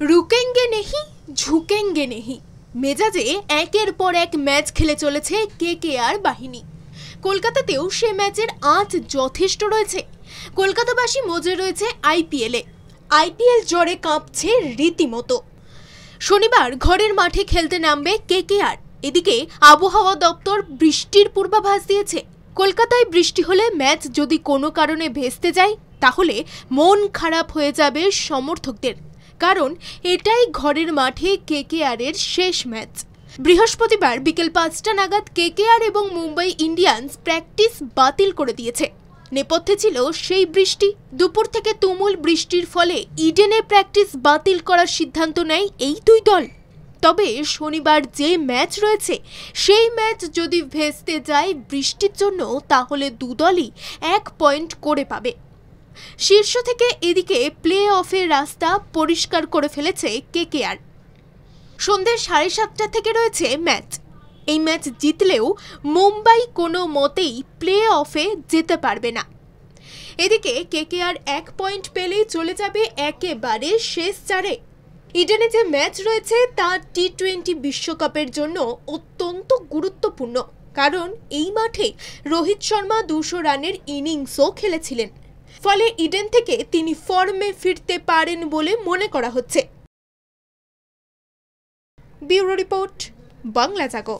रुकेंगे नहीं झुकेंगे नहीं মেজাজে একের পর এক ম্যাচ খেলে চলেছে কেকেআর বাহিনী। কলকাতাতেও সে ম্যাচের আঁচ যথেষ্ট রয়েছে। কলকাতাবাসী মজে রয়েছে আইপিএল জ্বরে কাঁপছে রীতিমতো। শনিবার ঘরের মাঠে খেলতে নামবে কেকেআর। এদিকে আবহাওয়া দপ্তর বৃষ্টির পূর্বাভাস দিয়েছে। কলকাতায় বৃষ্টি হলে ম্যাচ যদি কোনো কারণে ভেস্তে যায় তাহলে মন খারাপ হয়ে যাবে সমর্থকদের, কারণ এটাই ঘরের মাঠে কেকেআরের শেষ ম্যাচ। বৃহস্পতিবার বিকেল 5টা নাগাদ কেকেআর এবং মুম্বাই ইন্ডিয়ান্স প্র্যাকটিস বাতিল করে দিয়েছে। নেপথ্যে ছিল সেই বৃষ্টি। দুপুর থেকে তুমুল বৃষ্টির ফলে ইডেনে প্র্যাকটিস বাতিল করার সিদ্ধান্ত নেয় এই দুই দল। তবে শনিবার যে ম্যাচ রয়েছে সেই ম্যাচ যদি ভেস্তে যায় বৃষ্টির জন্য তাহলে দুদলই 1 পয়েন্ট করে পাবে। শীর্ষ থেকে এদিকে প্লে অফের রাস্তা পরিষ্কার করে ফেলেছে কেকেআর। সন্ধ্যে 7:30টা থেকে রয়েছে ম্যাচ। এই ম্যাচ জিতলেও মুম্বাই কোনো মতেই প্লে অফে যেতে পারবে না। এদিকে কেকেআর 1 পয়েন্ট পেলেই চলে যাবে একেবারে শেষ চারে। ইডেনে যে ম্যাচ রয়েছে তা টি-20 বিশ্বকাপের জন্য অত্যন্ত গুরুত্বপূর্ণ, কারণ এই মাঠে রোহিত শর্মা 200 রানের ইনিংসও খেলেছিলেন। ফলে ইডেন থেকে তিনি ফর্মে ফিরতে পারেন বলে মনে করা হচ্ছে। ব্যুরো রিপোর্ট, বাংলা জাগো।